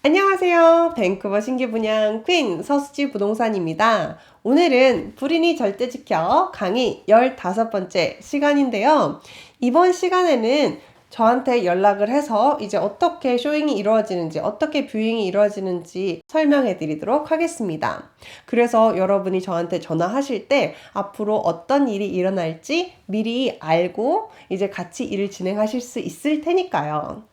안녕하세요. 밴쿠버 신규 분양 퀸 서수지 부동산입니다. 오늘은 불인이 절대 지켜 강의 15번째 시간인데요. 이번 시간에는 저한테 연락을 해서 이제 어떻게 쇼잉이 이루어지는지, 어떻게 뷰잉이 이루어지는지 설명해 드리도록 하겠습니다. 그래서 여러분이 저한테 전화하실 때 앞으로 어떤 일이 일어날지 미리 알고 이제 같이 일을 진행하실 수 있을 테니까요.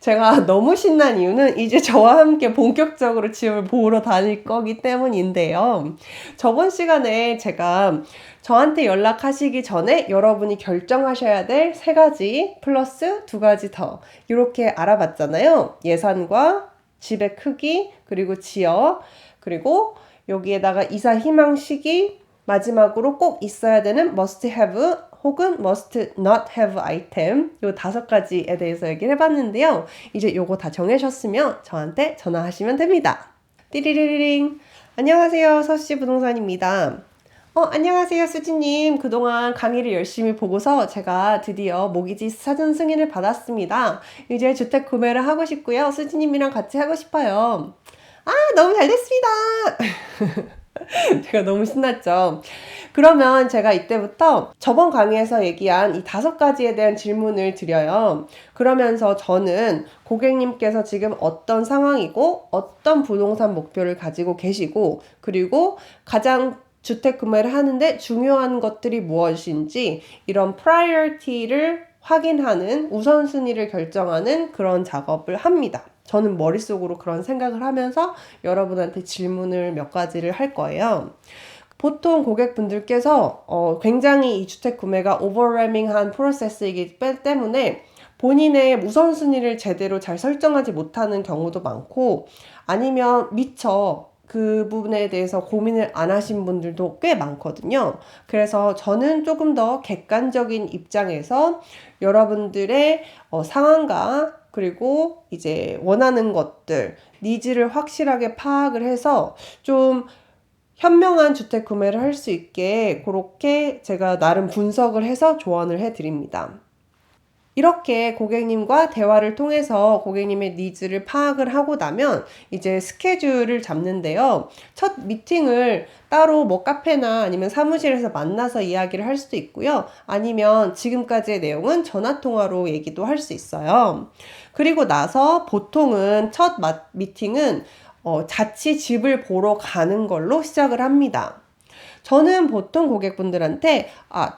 제가 너무 신난 이유는 이제 저와 함께 본격적으로 집을 보러 다닐 거기 때문인데요. 저번 시간에 제가 저한테 연락하시기 전에 여러분이 결정하셔야 될 3가지 플러스 2가지 더 이렇게 알아봤잖아요. 예산과 집의 크기, 그리고 지역, 그리고 여기에다가 이사 희망 시기, 마지막으로 꼭 있어야 되는 must have 혹은 must not have 아이템 요 5가지에 대해서 얘기를 해봤는데요. 이제 요거 다 정하셨으면 저한테 전화하시면 됩니다. 띠리리링 안녕하세요. 서씨 부동산입니다. 안녕하세요 수지님. 그동안 강의를 열심히 보고서 제가 드디어 모기지 사전 승인을 받았습니다. 이제 주택 구매를 하고 싶고요. 수지님이랑 같이 하고 싶어요. 너무 잘 됐습니다. 제가 너무 신났죠. 그러면 제가 이때부터 저번 강의에서 얘기한 이 5가지에 대한 질문을 드려요. 그러면서 저는 고객님께서 지금 어떤 상황이고 어떤 부동산 목표를 가지고 계시고 그리고 가장 주택 구매를 하는데 중요한 것들이 무엇인지 이런 프라이어티를 확인하는 우선순위를 결정하는 그런 작업을 합니다. 저는 머릿속으로 그런 생각을 하면서 여러분한테 질문을 몇 가지를 할 거예요. 보통 고객분들께서 굉장히 이 주택 구매가 오버웰밍한 프로세스이기 때문에 본인의 우선순위를 제대로 잘 설정하지 못하는 경우도 많고 아니면 미처 그 부분에 대해서 고민을 안 하신 분들도 꽤 많거든요. 그래서 저는 조금 더 객관적인 입장에서 여러분들의 상황과 그리고 이제 원하는 것들, 니즈를 확실하게 파악을 해서 좀 현명한 주택 구매를 할 수 있게 그렇게 제가 나름 분석을 해서 조언을 해드립니다. 이렇게 고객님과 대화를 통해서 고객님의 니즈를 파악을 하고 나면 이제 스케줄을 잡는데요. 첫 미팅을 따로 뭐 카페나 아니면 사무실에서 만나서 이야기를 할 수도 있고요. 아니면 지금까지의 내용은 전화통화로 얘기도 할 수 있어요. 그리고 나서 보통은 첫 미팅은 자취 집을 보러 가는 걸로 시작을 합니다. 저는 보통 고객분들한테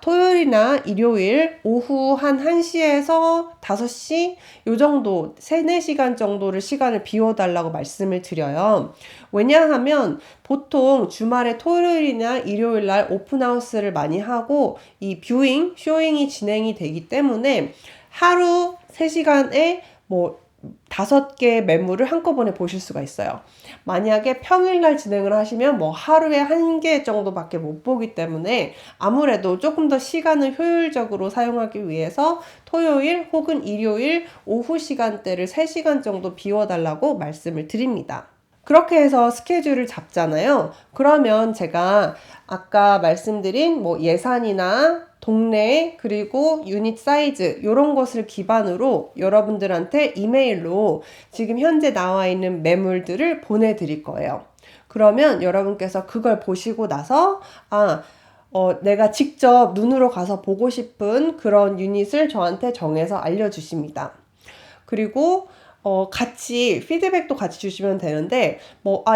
토요일이나 일요일 오후 한 1시에서 5시 요 정도 3, 4시간 정도를 시간을 비워달라고 말씀을 드려요. 왜냐하면 보통 주말에 토요일이나 일요일 날 오픈하우스를 많이 하고 이 뷰잉, 쇼잉이 진행이 되기 때문에 하루 3시간에 뭐 5개 매물을 한꺼번에 보실 수가 있어요. 만약에 평일날 진행을 하시면 뭐 하루에 1개 정도밖에 못 보기 때문에 아무래도 조금 더 시간을 효율적으로 사용하기 위해서 토요일 혹은 일요일 오후 시간대를 3시간 정도 비워달라고 말씀을 드립니다. 그렇게 해서 스케줄을 잡잖아요. 그러면 제가 아까 말씀드린 뭐 예산이나 동네 그리고 유닛 사이즈 이런 것을 기반으로 여러분들한테 이메일로 지금 현재 나와 있는 매물들을 보내드릴 거예요. 그러면 여러분께서 그걸 보시고 나서 내가 직접 눈으로 가서 보고 싶은 그런 유닛을 저한테 정해서 알려주십니다. 그리고 같이 피드백도 같이 주시면 되는데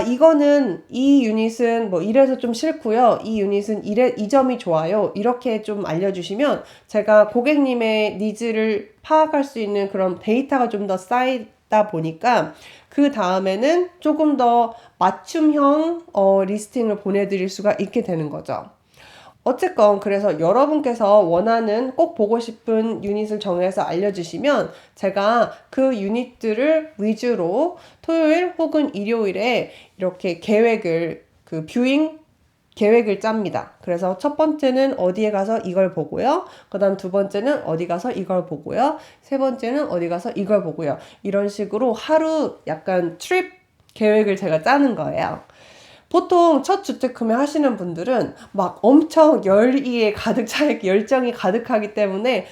이거는 이 유닛은 뭐 이래서 좀 싫고요. 이 유닛은 이 점이 좋아요. 이렇게 좀 알려주시면 제가 고객님의 니즈를 파악할 수 있는 그런 데이터가 좀 더 쌓이다 보니까 그 다음에는 조금 더 맞춤형 리스팅을 보내드릴 수가 있게 되는 거죠. 어쨌건 그래서 여러분께서 원하는 꼭 보고 싶은 유닛을 정해서 알려주시면 제가 그 유닛들을 위주로 토요일 혹은 일요일에 이렇게 그 뷰잉 계획을 짭니다. 그래서 첫 번째는 어디에 가서 이걸 보고요. 그 다음 2번째는 어디 가서 이걸 보고요. 3번째는 어디 가서 이걸 보고요. 이런 식으로 하루 약간 트립 계획을 제가 짜는 거예요. 보통 첫 주택 구매하시는 분들은 막 엄청 열의에 가득 차 있고 열정이 가득하기 때문에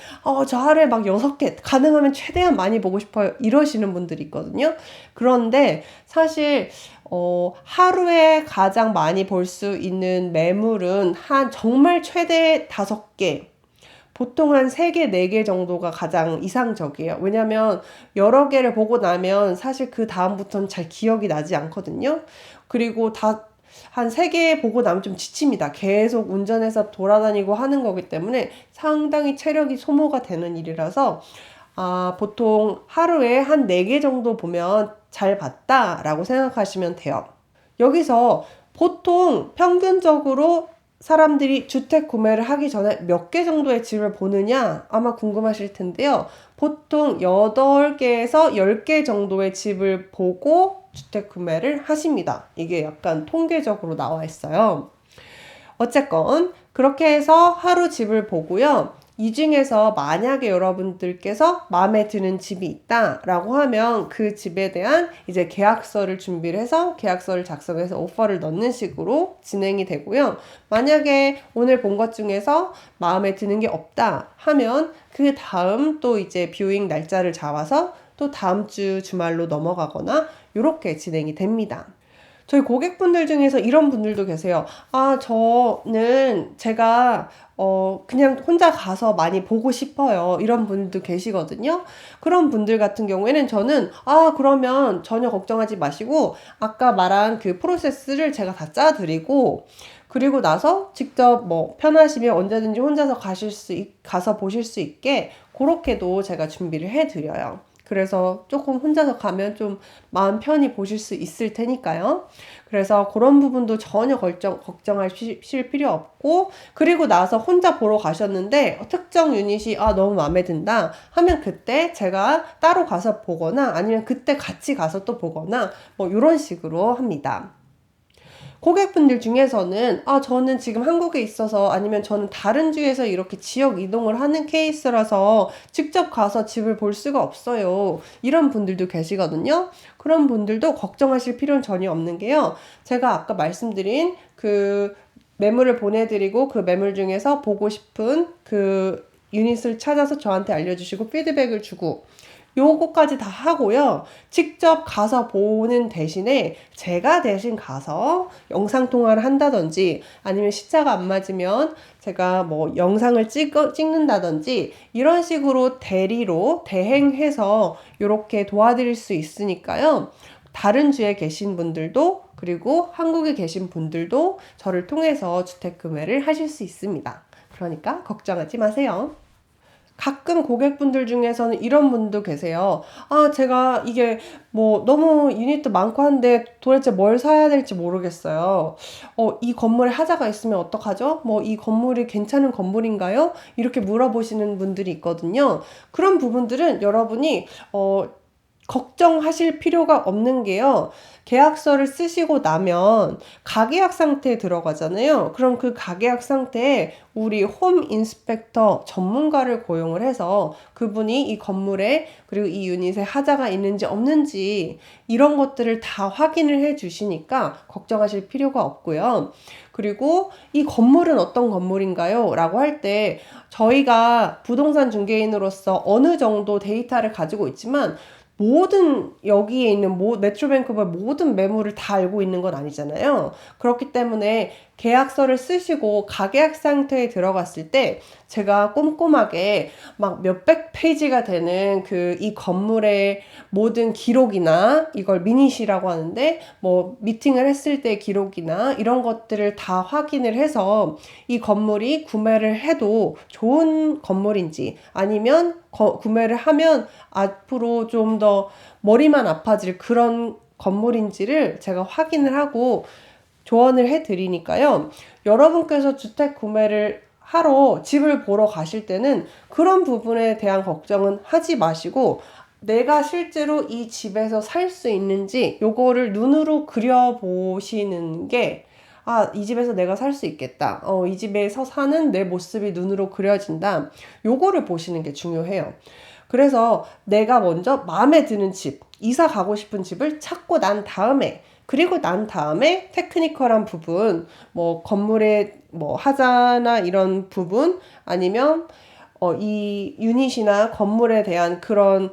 저 하루에 막 6개 가능하면 최대한 많이 보고 싶어요 이러시는 분들이 있거든요. 그런데 사실 하루에 가장 많이 볼 수 있는 매물은 한 정말 최대 5개, 보통 한 3개, 4개 정도가 가장 이상적이에요. 왜냐면 여러 개를 보고 나면 사실 그 다음부터는 잘 기억이 나지 않거든요. 그리고 한 3개 보고 나면 좀 지칩니다. 계속 운전해서 돌아다니고 하는 거기 때문에 상당히 체력이 소모가 되는 일이라서 보통 하루에 한 4개 정도 보면 잘 봤다라고 생각하시면 돼요. 여기서 보통 평균적으로 사람들이 주택 구매를 하기 전에 몇 개 정도의 집을 보느냐 아마 궁금하실 텐데요. 보통 8개에서 10개 정도의 집을 보고 주택 구매를 하십니다. 이게 약간 통계적으로 나와 있어요. 어쨌건 그렇게 해서 하루 집을 보고요. 이 중에서 만약에 여러분들께서 마음에 드는 집이 있다라고 하면 그 집에 대한 이제 계약서를 준비를 해서 계약서를 작성해서 오퍼를 넣는 식으로 진행이 되고요. 만약에 오늘 본 것 중에서 마음에 드는 게 없다 하면 그 다음 또 이제 뷰잉 날짜를 잡아서 또 다음 주 주말로 넘어가거나 이렇게 진행이 됩니다. 저희 고객분들 중에서 이런 분들도 계세요. 저는 제가 그냥 혼자 가서 많이 보고 싶어요. 이런 분들도 계시거든요. 그런 분들 같은 경우에는 저는 그러면 전혀 걱정하지 마시고 아까 말한 그 프로세스를 제가 다 짜드리고 그리고 나서 직접 편하시면 언제든지 혼자서 가서 보실 수 있게 그렇게도 제가 준비를 해드려요. 그래서 조금 혼자서 가면 좀 마음 편히 보실 수 있을 테니까요. 그래서 그런 부분도 전혀 걱정하실 필요 없고, 그리고 나서 혼자 보러 가셨는데 특정 유닛이 너무 마음에 든다 하면 그때 제가 따로 가서 보거나 아니면 그때 같이 가서 또 보거나 이런 식으로 합니다. 고객분들 중에서는 저는 지금 한국에 있어서 아니면 저는 다른 주에서 이렇게 지역 이동을 하는 케이스라서 직접 가서 집을 볼 수가 없어요. 이런 분들도 계시거든요. 그런 분들도 걱정하실 필요는 전혀 없는 게요. 제가 아까 말씀드린 그 매물을 보내드리고 그 매물 중에서 보고 싶은 그 유닛을 찾아서 저한테 알려주시고 피드백을 주고 요거까지 다 하고요. 직접 가서 보는 대신에 제가 대신 가서 영상통화를 한다든지 아니면 시차가 안 맞으면 제가 영상을 찍는다든지 이런 식으로 대리로 대행해서 이렇게 도와드릴 수 있으니까요. 다른 주에 계신 분들도 그리고 한국에 계신 분들도 저를 통해서 주택 구매를 하실 수 있습니다. 그러니까 걱정하지 마세요. 가끔 고객분들 중에서는 이런 분도 계세요. 제가 이게 너무 유닛도 많고 한데 도대체 뭘 사야 될지 모르겠어요. 이 건물에 하자가 있으면 어떡하죠? 이 건물이 괜찮은 건물인가요? 이렇게 물어보시는 분들이 있거든요. 그런 부분들은 여러분이 걱정하실 필요가 없는 게요. 계약서를 쓰시고 나면 가계약 상태에 들어가잖아요. 그럼 그 가계약 상태에 우리 홈 인스펙터 전문가를 고용을 해서 그분이 이 건물에 그리고 이 유닛에 하자가 있는지 없는지 이런 것들을 다 확인을 해 주시니까 걱정하실 필요가 없고요. 그리고 이 건물은 어떤 건물인가요? 라고 할 때 저희가 부동산 중개인으로서 어느 정도 데이터를 가지고 있지만 모든 여기에 있는 메트로밴쿠버의 모든 매물을 다 알고 있는 건 아니잖아요. 그렇기 때문에 계약서를 쓰시고 가계약 상태에 들어갔을 때 제가 꼼꼼하게 막 몇백 페이지가 되는 이 건물의 모든 기록이나 이걸 미닛이라고 하는데 미팅을 했을 때 기록이나 이런 것들을 다 확인을 해서 이 건물이 구매를 해도 좋은 건물인지 아니면 구매를 하면 앞으로 좀 더 머리만 아파질 그런 건물인지를 제가 확인을 하고 조언을 해드리니까요. 여러분께서 주택 구매를 하러 집을 보러 가실 때는 그런 부분에 대한 걱정은 하지 마시고 내가 실제로 이 집에서 살 수 있는지 요거를 눈으로 그려보시는 게 이 집에서 내가 살 수 있겠다. 이 집에서 사는 내 모습이 눈으로 그려진다. 요거를 보시는 게 중요해요. 그래서 내가 먼저 마음에 드는 집, 이사 가고 싶은 집을 찾고 난 다음에, 그리고 난 다음에 테크니컬한 부분, 뭐 건물의 뭐 하자나 이런 부분, 아니면 이 유닛이나 건물에 대한 그런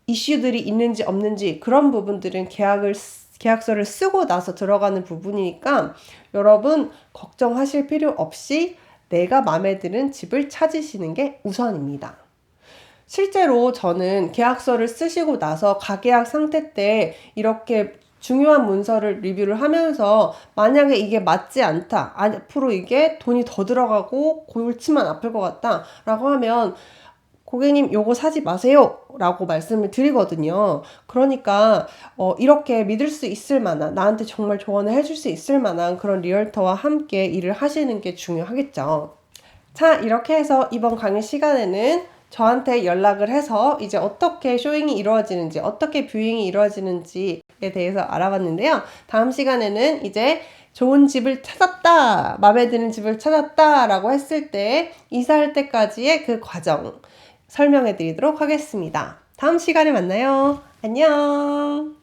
이슈들이 있는지 없는지, 그런 부분들은 계약서를 쓰고 나서 들어가는 부분이니까 여러분 걱정하실 필요 없이 내가 마음에 드는 집을 찾으시는 게 우선입니다. 실제로 저는 계약서를 쓰시고 나서 가계약 상태 때 이렇게 중요한 문서를 리뷰를 하면서 만약에 이게 맞지 않다, 앞으로 이게 돈이 더 들어가고 골치만 아플 것 같다 라고 하면 고객님 요거 사지 마세요 라고 말씀을 드리거든요. 그러니까 이렇게 믿을 수 있을 만한, 나한테 정말 조언을 해줄 수 있을 만한 그런 리얼터와 함께 일을 하시는 게 중요하겠죠. 자, 이렇게 해서 이번 강의 시간에는 저한테 연락을 해서 이제 어떻게 쇼잉이 이루어지는지, 어떻게 뷰잉이 이루어지는지에 대해서 알아봤는데요. 다음 시간에는 이제 좋은 집을 찾았다, 마음에 드는 집을 찾았다 라고 했을 때 이사할 때까지의 그 과정 설명해 드리도록 하겠습니다. 다음 시간에 만나요. 안녕.